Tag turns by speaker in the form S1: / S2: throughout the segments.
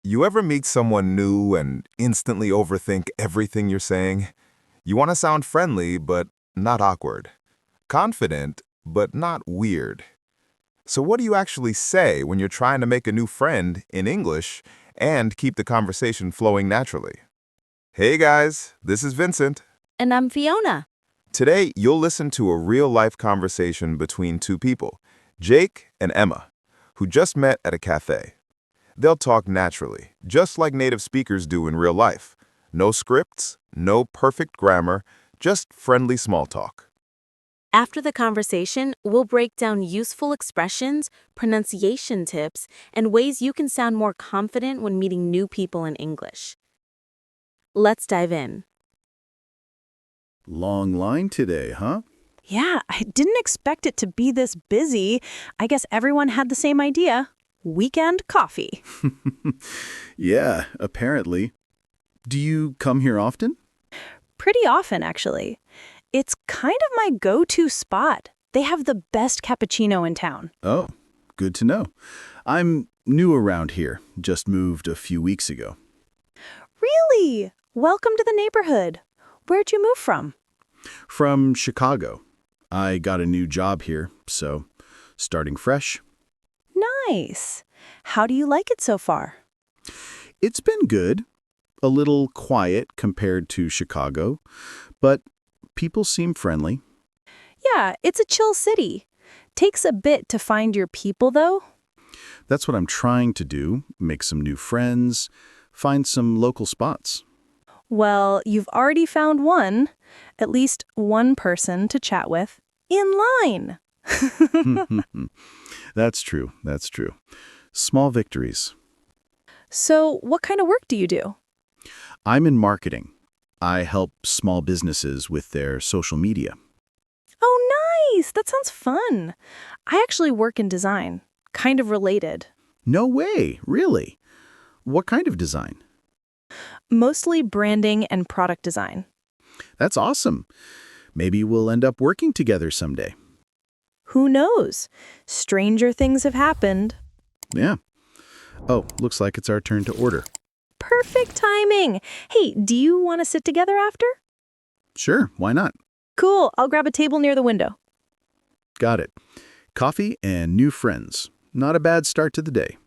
S1: You ever meet someone new and instantly overthink everything you're saying? You want to sound friendly, but not awkward. Confident, but not weird. So what do you actually say when you're trying to make a new friend in English and keep the conversation flowing naturally? Hey guys, this is Vincent.
S2: And I'm Fiona.
S1: Today, you'll listen to a real-life conversation between two people, Jake and Emma, who just met at a cafe. They'll talk naturally, just like native speakers do in real life. No scripts, no perfect grammar, just friendly small talk.
S2: After the conversation, we'll break down useful expressions, pronunciation tips, and ways you can sound more confident when meeting new people in English. Let's dive in.
S3: Long line today, huh?
S4: Yeah, I didn't expect it to be this busy. I guess everyone had the same idea. Weekend coffee.
S3: Yeah, apparently. Do you come here often?
S4: Pretty often, actually. It's kind of my go-to spot. They have the best cappuccino in town.
S3: Oh, good to know. I'm new around here, just moved a few weeks ago.
S4: Really? Welcome to the neighborhood. Where'd you move from?
S3: From Chicago. I got a new job here, so starting fresh.
S4: Nice. How do you like it so far?
S3: It's been good. A little quiet compared to Chicago, but people seem friendly.
S4: Yeah, it's a chill city. Takes a bit to find your people, though.
S3: That's what I'm trying to do, make some new friends, find some local spots.
S4: Well, you've already found one, at least one person to chat with, in line.
S3: That's true, that's true. Small victories.
S4: So, what kind of work do you do?
S3: I'm in marketing. I help small businesses with their social media.
S4: Oh, nice! That sounds fun. I actually work in design, kind of related.
S3: No way, really? What kind of design?
S4: Mostly branding and product design.
S3: That's awesome. Maybe we'll end up working together someday.
S4: Who knows? Stranger things have happened.
S3: Yeah. Oh, looks like it's our turn to order.
S4: Perfect timing. Hey, do you want to sit together after?
S3: Sure, why not?
S4: Cool, I'll grab a table near the window.
S3: Got it. Coffee and new friends. Not a bad start to the day.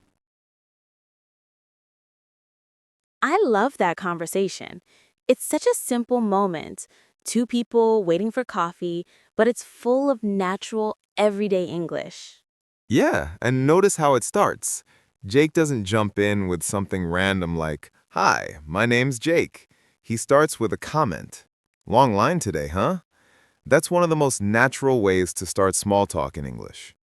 S2: I love that conversation. It's such a simple moment. Two people waiting for coffee, but it's full of natural, everyday English.
S1: Yeah, and notice how it starts. Jake doesn't jump in with something random like, "Hi, my name's Jake." He starts with a comment. "Long line today, huh?" That's one of the most natural ways to start small talk in English.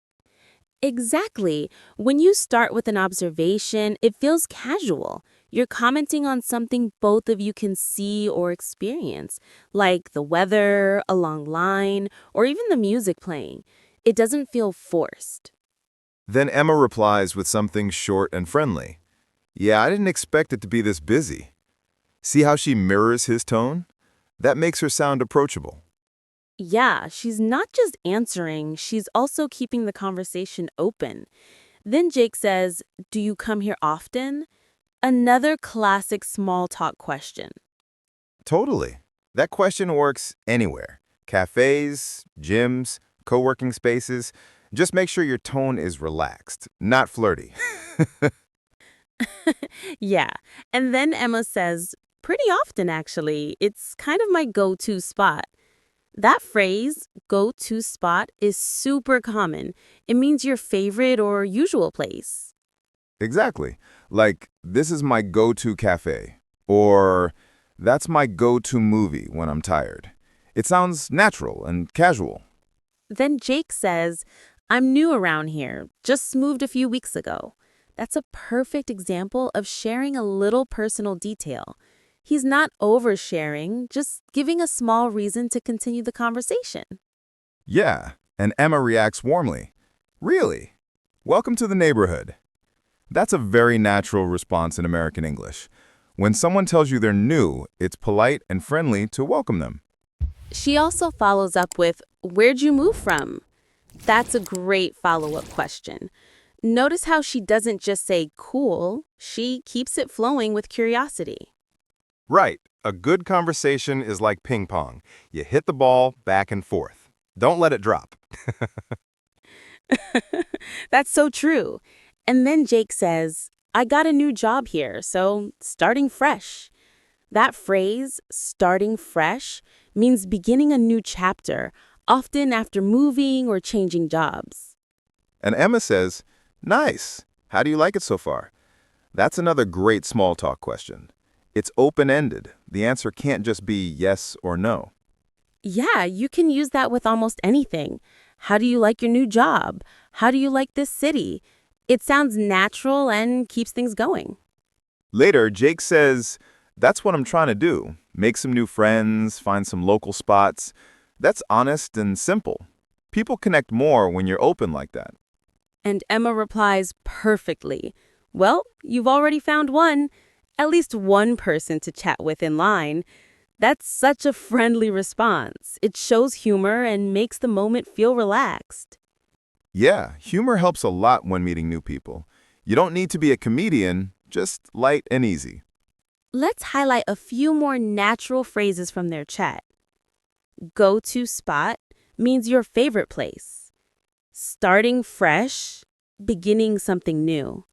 S2: Exactly. When you start with an observation, it feels casual. You're commenting on something both of you can see or experience, like the weather, a long line, or even the music playing. It doesn't feel forced.
S1: Then Emma replies with something short and friendly. "Yeah, I didn't expect it to be this busy." See how she mirrors his tone? That makes her sound approachable.
S2: Yeah, she's not just answering, she's also keeping the conversation open. Then Jake says, "Do you come here often?" Another classic small talk question.
S1: Totally. That question works anywhere. Cafes, gyms, co-working spaces. Just make sure your tone is relaxed, not flirty.
S2: Yeah, and then Emma says, "Pretty often, actually. It's kind of my go-to spot." That phrase, go-to spot, is super common. It means your favorite or usual place.
S1: Exactly. Like, "This is my go-to cafe," or "That's my go-to movie when I'm tired." It sounds natural and casual.
S2: Then Jake says, "I'm new around here, just moved a few weeks ago." That's a perfect example of sharing a little personal detail. He's not oversharing, just giving a small reason to continue the conversation.
S1: Yeah, and Emma reacts warmly. "Really? Welcome to the neighborhood." That's a very natural response in American English. When someone tells you they're new, it's polite and friendly to welcome them.
S2: She also follows up with, "Where'd you move from?" That's a great follow-up question. Notice how she doesn't just say cool, She keeps it flowing with curiosity.
S1: Right. A good conversation is like ping pong. You hit the ball back and forth. Don't let it drop.
S2: That's so true. And then Jake says, I got a new job here, so starting fresh. That phrase, starting fresh, means beginning a new chapter, often after moving or changing jobs.
S1: And Emma says, Nice. How do you like it so far? That's another great small talk question. It's open-ended. The answer can't just be yes or no.
S2: Yeah, you can use that with almost anything. How do you like your new job? How do you like this city? It sounds natural and keeps things going.
S1: Later, Jake says, That's what I'm trying to do. Make some new friends, find some local spots. That's honest and simple. People connect more when you're open like that.
S2: And Emma replies perfectly. Well, you've already found one. At least one person to chat with in line. That's such a friendly response. It shows humor and makes the moment feel relaxed.
S1: Yeah, humor helps a lot when meeting new people. You don't need to be a comedian, just light and easy.
S2: Let's highlight a few more natural phrases from their chat. Go-to spot means your favorite place. Starting fresh, beginning something new.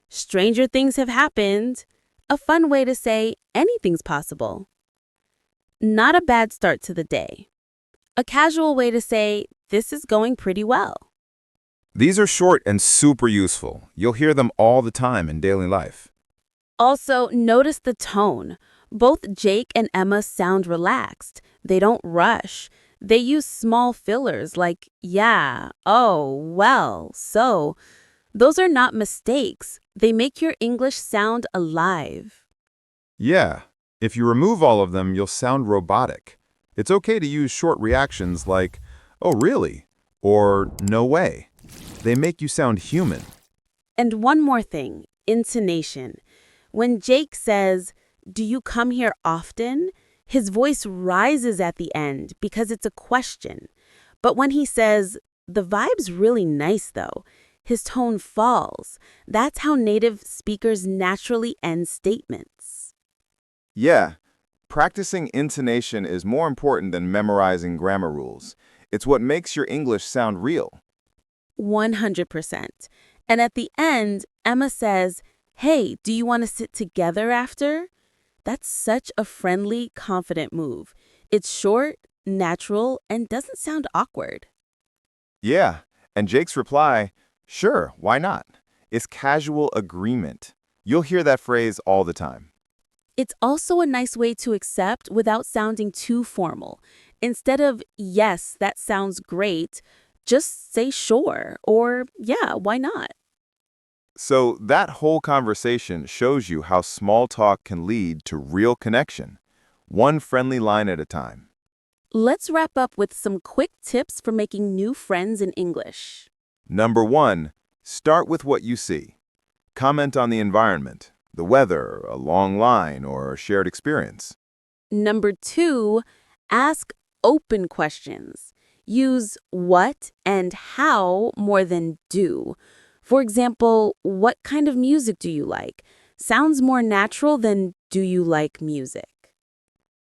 S2: Stranger things have happened. A fun way to say anything's possible. Not a bad start to the day. A casual way to say this is going pretty well.
S1: These are short and super useful. You'll hear them all the time in daily life.
S2: Also, notice the tone. Both Jake and Emma sound relaxed. They don't rush. They use small fillers like yeah, oh, well, so. Those are not mistakes. They make your English sound alive.
S1: Yeah, if you remove all of them, you'll sound robotic. It's okay to use short reactions like, oh, really? Or no way. They make you sound human.
S2: And one more thing, intonation. When Jake says, do you come here often? His voice rises at the end because it's a question. But when he says, the vibe's really nice though, his tone falls. That's how native speakers naturally end statements.
S1: Yeah, practicing intonation is more important than memorizing grammar rules. It's what makes your English sound real.
S2: 100%. And at the end, Emma says, hey, do you want to sit together after? That's such a friendly, confident move. It's short, natural, and doesn't sound awkward.
S1: Yeah, and Jake's reply, sure, why not? Is casual agreement. You'll hear that phrase all the time.
S2: It's also a nice way to accept without sounding too formal. Instead of, yes, that sounds great, just say sure or, yeah, why not?
S1: So that whole conversation shows you how small talk can lead to real connection, one friendly line at a time.
S2: Let's wrap up with some quick tips for making new friends in English.
S1: Number 1, start with what you see. Comment on the environment, the weather, a long line, or a shared experience.
S2: Number 2, ask open questions. Use what and how more than do. For example, what kind of music do you like? Sounds more natural than do you like music?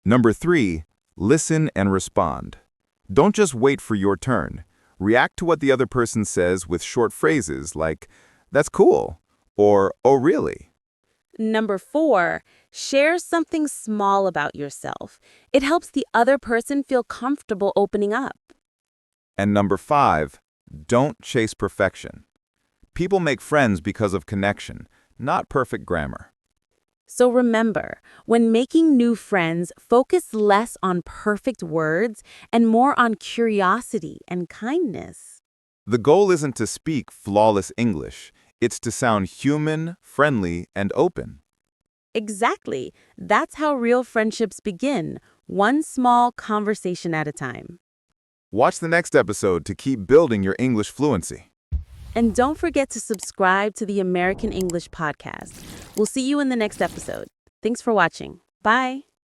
S1: Number 3, listen and respond. Don't just wait for your turn. React to what the other person says with short phrases like, that's cool, or oh really.
S2: Number 4, share something small about yourself. It helps the other person feel comfortable opening up.
S1: And number 5, don't chase perfection. People make friends because of connection, not perfect grammar.
S2: So remember, when making new friends, focus less on perfect words and more on curiosity and kindness.
S1: The goal isn't to speak flawless English. It's to sound human, friendly, and open.
S2: Exactly. That's how real friendships begin, one small conversation at a time.
S1: Watch the next episode to keep building your English fluency.
S2: And don't forget to subscribe to the American English Podcast. We'll see you in the next episode. Thanks for watching. Bye.